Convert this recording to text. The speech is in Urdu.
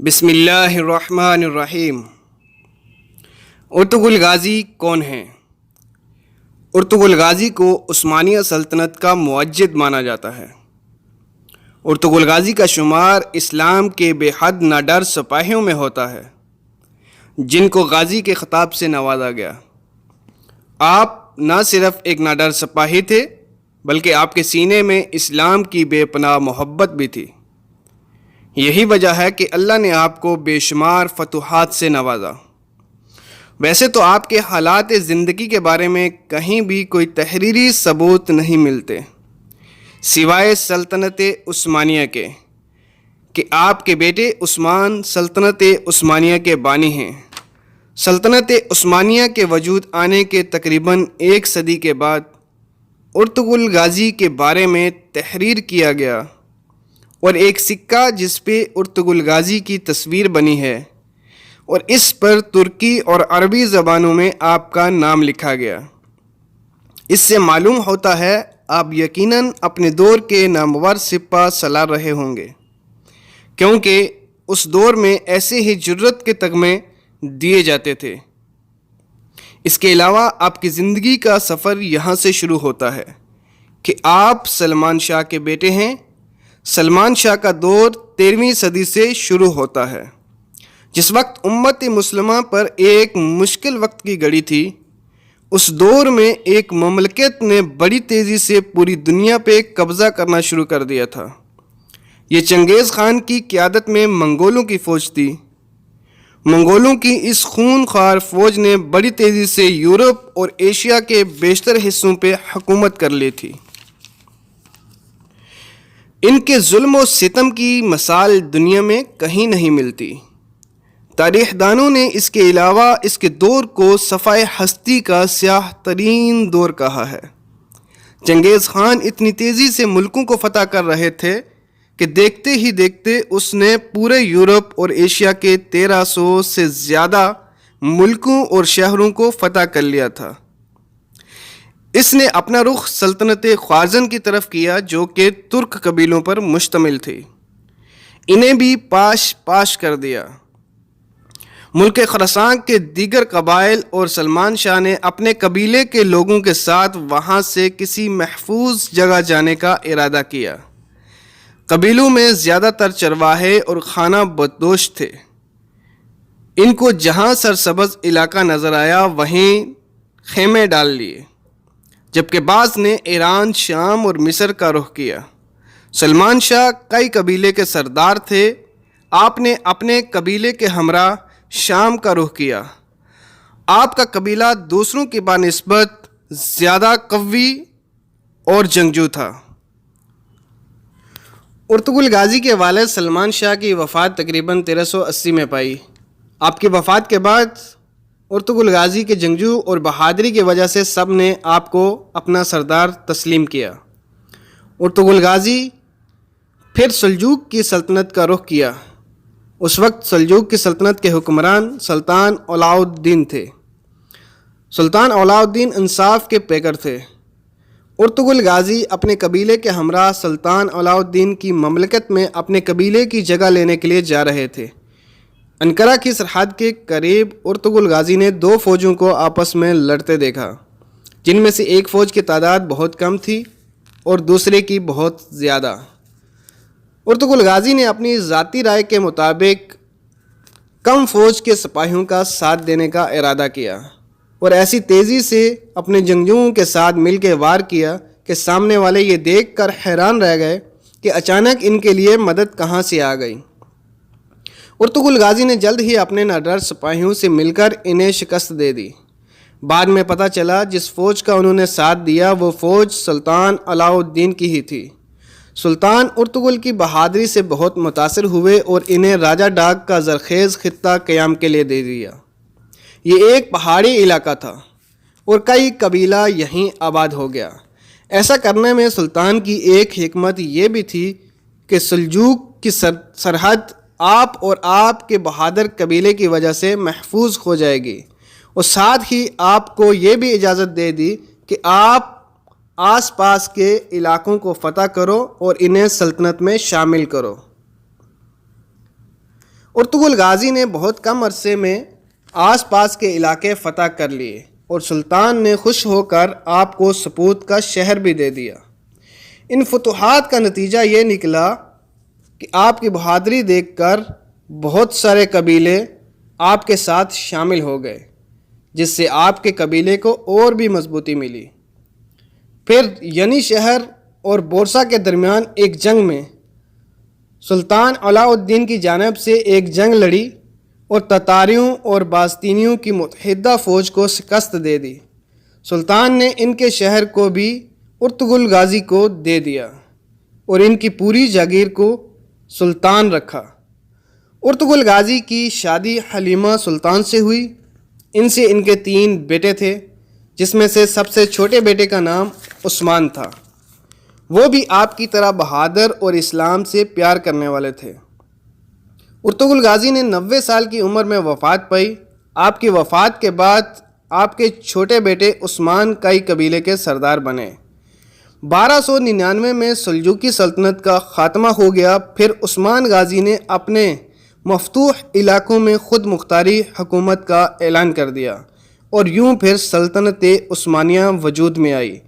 بسم اللہ الرحمن الرحیم۔ ارطغرل غازی کون ہیں؟ ارطغرل غازی کو عثمانیہ سلطنت کا مؤجد مانا جاتا ہے۔ ارطغرل غازی کا شمار اسلام کے بے حد ناڈر سپاہیوں میں ہوتا ہے جن کو غازی کے خطاب سے نوازا گیا۔ آپ نہ صرف ایک ناڈر سپاہی تھے بلکہ آپ کے سینے میں اسلام کی بے پناہ محبت بھی تھی۔ یہی وجہ ہے کہ اللہ نے آپ کو بے شمار فتوحات سے نوازا۔ ویسے تو آپ کے حالات زندگی کے بارے میں کہیں بھی کوئی تحریری ثبوت نہیں ملتے سوائے سلطنت عثمانیہ کے کہ آپ کے بیٹے عثمان سلطنت عثمانیہ کے بانی ہیں۔ سلطنت عثمانیہ کے وجود آنے کے تقریباً 1 صدی کے بعد ارطغرل غازی کے بارے میں تحریر کیا گیا اور ایک سکہ جس پہ ارطغرل غازی کی تصویر بنی ہے اور اس پر ترکی اور عربی زبانوں میں آپ کا نام لکھا گیا۔ اس سے معلوم ہوتا ہے آپ یقیناً اپنے دور کے نامور سپہ سالار رہے ہوں گے، کیونکہ اس دور میں ایسے ہی جرت کے تمغے دیے جاتے تھے۔ اس کے علاوہ آپ کی زندگی کا سفر یہاں سے شروع ہوتا ہے کہ آپ سلمان شاہ کے بیٹے ہیں۔ سلمان شاہ کا دور 13ویں صدی سے شروع ہوتا ہے، جس وقت امت مسلمہ پر ایک مشکل وقت کی گھڑی تھی۔ اس دور میں ایک مملکت نے بڑی تیزی سے پوری دنیا پہ قبضہ کرنا شروع کر دیا تھا۔ یہ چنگیز خان کی قیادت میں منگولوں کی فوج تھی۔ منگولوں کی اس خون خوار فوج نے بڑی تیزی سے یورپ اور ایشیا کے بیشتر حصوں پہ حکومت کر لی تھی۔ ان کے ظلم و ستم کی مثال دنیا میں کہیں نہیں ملتی۔ تاریخ دانوں نے اس کے علاوہ اس کے دور کو صفائے ہستی کا سیاہ ترین دور کہا ہے۔ چنگیز خان اتنی تیزی سے ملکوں کو فتح کر رہے تھے کہ دیکھتے ہی دیکھتے اس نے پورے یورپ اور ایشیا کے 1300 سے زیادہ ملکوں اور شہروں کو فتح کر لیا تھا۔ اس نے اپنا رخ سلطنت خوارزم کی طرف کیا جو کہ ترک قبیلوں پر مشتمل تھی۔ انہیں بھی پاش کر دیا۔ ملک خراسان کے دیگر قبائل اور سلمان شاہ نے اپنے قبیلے کے لوگوں کے ساتھ وہاں سے کسی محفوظ جگہ جانے کا ارادہ کیا۔ قبیلوں میں زیادہ تر چرواہے اور خانہ بدوش تھے۔ ان کو جہاں سرسبز علاقہ نظر آیا وہیں خیمے ڈال لیے، جبکہ بعض نے ایران، شام اور مصر کا رخ کیا۔ سلمان شاہ کئی قبیلے کے سردار تھے۔ آپ نے اپنے قبیلے کے ہمراہ شام کا رخ کیا۔ آپ کا قبیلہ دوسروں کی بنسبت زیادہ قوی اور جنگجو تھا۔ ارطغرل غازی کے والد سلمان شاہ کی وفات تقریباً 1380 میں پائی۔ آپ کی وفات کے بعد ارطغرل غازی کے جنگجو اور بہادری کی وجہ سے سب نے آپ کو اپنا سردار تسلیم کیا۔ ارطغرل غازی پھر سلجوق کی سلطنت کا رخ کیا۔ اس وقت سلجوق کی سلطنت کے حکمران سلطان علاء الدین تھے۔ سلطان علاء الدین انصاف کے پیکر تھے۔ ارطغرل غازی اپنے قبیلے کے ہمراہ سلطان علاء الدین کی مملکت میں اپنے قبیلے کی جگہ لینے کے لیے جا رہے تھے۔ انقرہ کی سرحد کے قریب ارطغرل غازی نے 2 فوجوں کو آپس میں لڑتے دیکھا، جن میں سے ایک فوج کی تعداد بہت کم تھی اور دوسرے کی بہت زیادہ۔ ارطغرل غازی نے اپنی ذاتی رائے کے مطابق کم فوج کے سپاہیوں کا ساتھ دینے کا ارادہ کیا اور ایسی تیزی سے اپنے جنگجوؤں کے ساتھ مل کے وار کیا کہ سامنے والے یہ دیکھ کر حیران رہ گئے کہ اچانک ان کے لیے مدد کہاں سے آ گئی۔ ارطغرل غازی نے جلد ہی اپنے ناڈر سپاہیوں سے مل کر انہیں شکست دے دی۔ بعد میں پتہ چلا جس فوج کا انہوں نے ساتھ دیا وہ فوج سلطان علاء الدین کی ہی تھی۔ سلطان ارطغرل کی بہادری سے بہت متاثر ہوئے اور انہیں راجہ ڈاک کا زرخیز خطہ قیام کے لیے دے دیا۔ یہ ایک پہاڑی علاقہ تھا اور کئی قبیلہ یہیں آباد ہو گیا۔ ایسا کرنے میں سلطان کی ایک حکمت یہ بھی تھی کہ سلجوق کی سرحد آپ اور آپ کے بہادر قبیلے کی وجہ سے محفوظ ہو جائے گی، اور ساتھ ہی آپ کو یہ بھی اجازت دے دی کہ آپ آس پاس کے علاقوں کو فتح کرو اور انہیں سلطنت میں شامل کرو۔ ارطغرل غازی نے بہت کم عرصے میں آس پاس کے علاقے فتح کر لیے اور سلطان نے خوش ہو کر آپ کو سپوت کا شہر بھی دے دیا۔ ان فتوحات کا نتیجہ یہ نکلا کہ آپ کی بہادری دیکھ کر بہت سارے قبیلے آپ کے ساتھ شامل ہو گئے، جس سے آپ کے قبیلے کو اور بھی مضبوطی ملی۔ پھر ینی شہر اور بورسا کے درمیان ایک جنگ میں سلطان علاء الدین کی جانب سے ایک جنگ لڑی اور تتاریوں اور باستینیوں کی متحدہ فوج کو شکست دے دی۔ سلطان نے ان کے شہر کو بھی ارطغرل غازی کو دے دیا اور ان کی پوری جاگیر کو سلطان رکھا۔ ارطغرل غازی کی شادی حلیمہ سلطان سے ہوئی۔ ان سے ان کے 3 بیٹے تھے، جس میں سے سب سے چھوٹے بیٹے کا نام عثمان تھا۔ وہ بھی آپ کی طرح بہادر اور اسلام سے پیار کرنے والے تھے۔ ارطغرل غازی نے 90 سال کی عمر میں وفات پائی۔ آپ کی وفات کے بعد آپ کے چھوٹے بیٹے عثمان کئی قبیلے کے سردار بنے۔ 1299 میں سلجوقی سلطنت کا خاتمہ ہو گیا۔ پھر عثمان غازی نے اپنے مفتوح علاقوں میں خود مختاری حکومت کا اعلان کر دیا اور یوں پھر سلطنت عثمانیہ وجود میں آئی۔